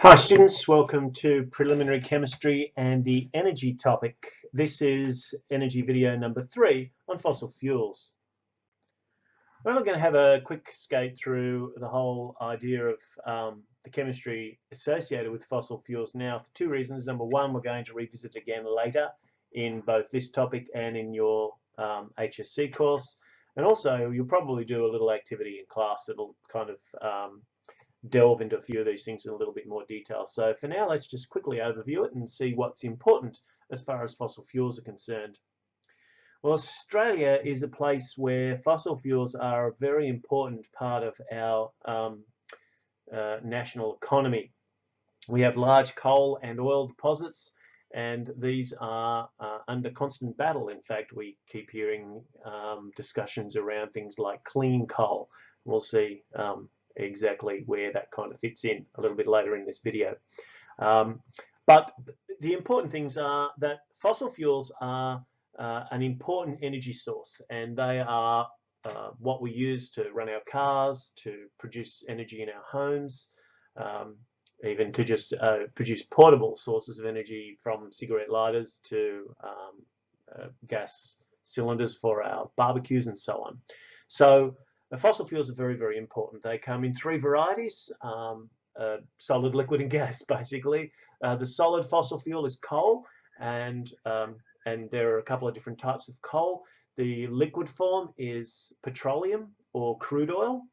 Hi students, welcome to preliminary chemistry and the energy topic. This is energy video number 3 on fossil fuels. We're going to have a quick skate through the whole idea of the chemistry associated with fossil fuels now for two reasons. Number one, we're going to revisit again later in both this topic and in your HSC course. And also you'll probably do a little activity in class that'll kind of delve into a few of these things in a little bit more detail. So for now, let's just quickly overview it and see what's important as far as fossil fuels are concerned. Well, Australia is a place where fossil fuels are a very important part of our national economy. We have large coal and oil deposits, and these are under constant battle. In fact, we keep hearing discussions around things like clean coal. We'll see exactly where that kind of fits in a little bit later in this video. But the important things are that fossil fuels are an important energy source, and they are what we use to run our cars, to produce energy in our homes, even to just produce portable sources of energy from cigarette lighters to gas cylinders for our barbecues and so on. So fossil fuels are very, very important. They come in three varieties, solid, liquid and gas basically. The solid fossil fuel is coal, and there are a couple of different types of coal. The liquid form is petroleum or crude oil.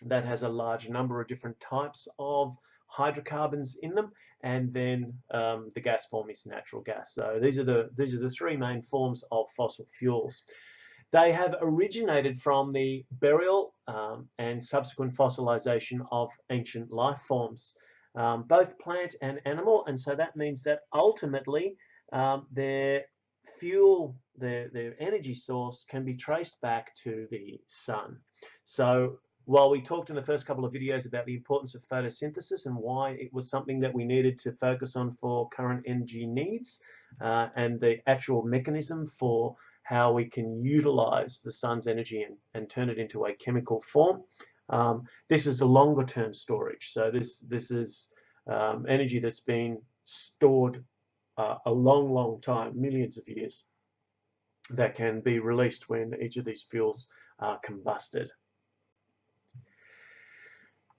That has a large number of different types of hydrocarbons in them, and then the gas form is natural gas. So these are the three main forms of fossil fuels. They have originated from the burial and subsequent fossilization of ancient life forms, both plant and animal, and so that means that ultimately their fuel, their energy source can be traced back to the sun. So while we talked in the first couple of videos about the importance of photosynthesis and why it was something that we needed to focus on for current energy needs, and the actual mechanism for how we can utilize the sun's energy and turn it into a chemical form, this is the longer term storage. So this is energy that's been stored a long time, millions of years, that can be released when each of these fuels are combusted.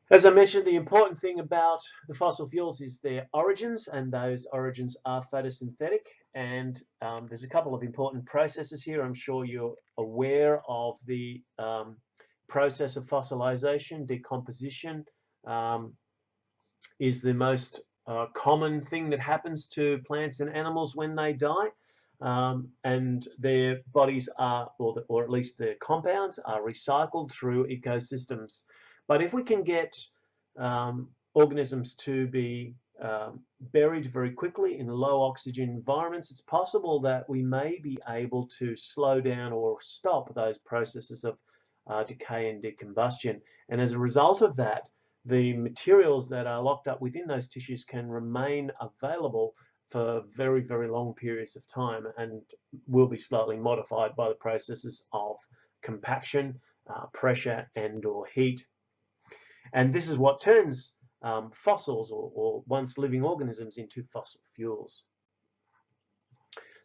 As I mentioned, the important thing about the fossil fuels is their origins, and those origins are photosynthetic. And there's a couple of important processes here. I'm sure you're aware of the process of fossilization. Decomposition is the most common thing that happens to plants and animals when they die. And their bodies are, or at least their compounds, are recycled through ecosystems. But if we can get organisms to be buried very quickly in low oxygen environments, it's possible that we may be able to slow down or stop those processes of decay and decombustion. And as a result of that, the materials that are locked up within those tissues can remain available for very, very long periods of time and will be slightly modified by the processes of compaction, pressure and or heat. And this is what turns fossils or once living organisms into fossil fuels.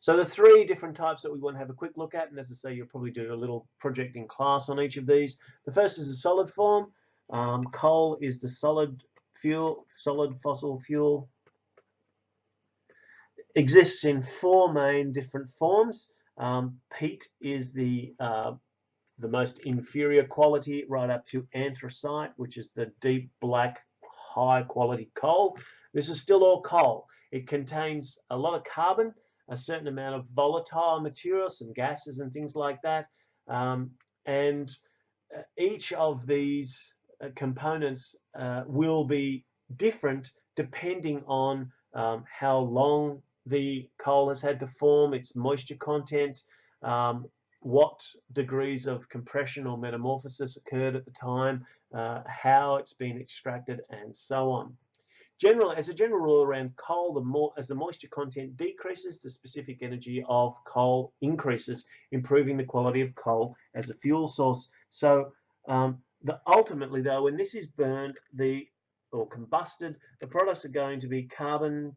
So the three different types that we want to have a quick look at, and as I say, you'll probably do a little project in class on each of these. The first is the solid form. Coal is the solid fossil fuel. Exists in four main different forms. Peat is the most inferior quality, right up to anthracite, which is the deep black high quality coal. This is still all coal. It contains a lot of carbon, a certain amount of volatile material, some gases and things like that, and each of these components will be different depending on how long the coal has had to form, its moisture content, what degrees of compression or metamorphosis occurred at the time, how it's been extracted, and so on. As a general rule around coal, as the moisture content decreases, the specific energy of coal increases, improving the quality of coal as a fuel source. So ultimately, though, when this is burned, the or combusted, the products are going to be carbon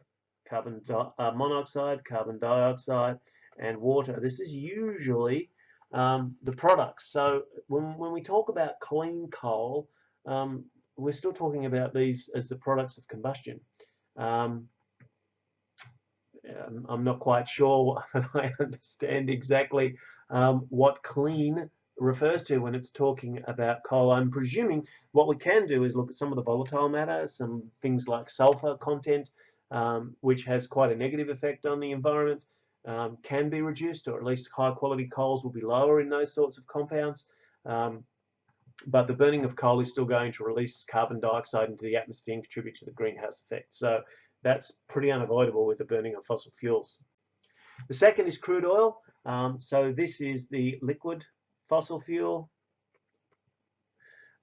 monoxide, carbon dioxide, and water. This is usually the products. So when we talk about clean coal, we're still talking about these as the products of combustion. I'm not quite sure that I understand exactly what clean refers to when it's talking about coal. I'm presuming what we can do is look at some of the volatile matter, some things like sulfur content, which has quite a negative effect on the environment, can be reduced, or at least high quality coals will be lower in those sorts of compounds. But the burning of coal is still going to release carbon dioxide into the atmosphere and contribute to the greenhouse effect. So that's pretty unavoidable with the burning of fossil fuels. The second is crude oil. So this is the liquid fossil fuel,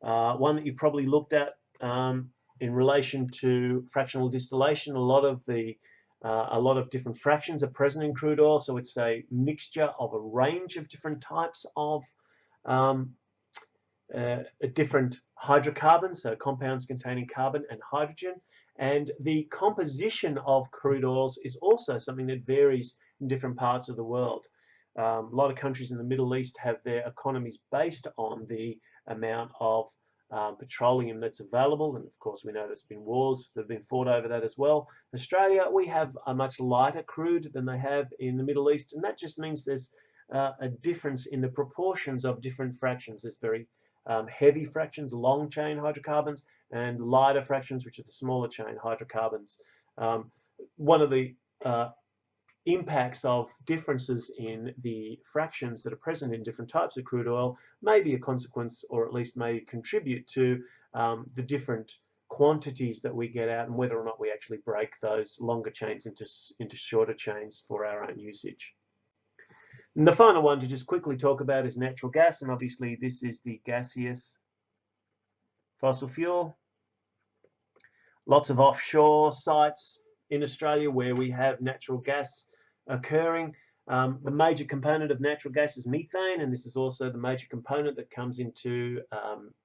one that you probably looked at in relation to fractional distillation. A lot of different fractions are present in crude oil, so it's a mixture of a range of different types of different hydrocarbons, so compounds containing carbon and hydrogen. And the composition of crude oils is also something that varies in different parts of the world. A lot of countries in the Middle East have their economies based on the amount of petroleum that's available, and of course we know there's been wars that have been fought over that as well. Australia, we have a much lighter crude than they have in the Middle East, and that just means there's a difference in the proportions of different fractions. There's very heavy fractions, long chain hydrocarbons, and lighter fractions, which are the smaller chain hydrocarbons. One of the impacts of differences in the fractions that are present in different types of crude oil may be a consequence, or at least may contribute to the different quantities that we get out and whether or not we actually break those longer chains into shorter chains for our own usage. And the final one to just quickly talk about is natural gas, and obviously this is the gaseous fossil fuel. Lots of offshore sites in Australia where we have natural gas occurring. The major component of natural gas is methane, and this is also the major component that comes into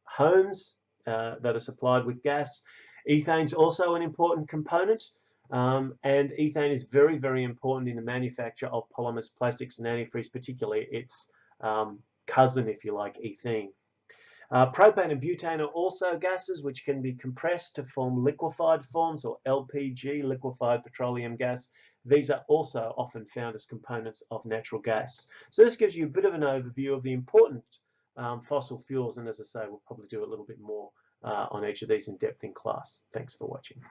homes that are supplied with gas. Ethane is also an important component, and ethane is very, very important in the manufacture of polymers, plastics, and antifreeze, particularly its cousin, if you like, ethene. Propane and butane are also gases which can be compressed to form liquefied forms, or LPG, liquefied petroleum gas. These are also often found as components of natural gas. So this gives you a bit of an overview of the important fossil fuels, and as I say, we'll probably do a little bit more on each of these in depth in class. Thanks for watching.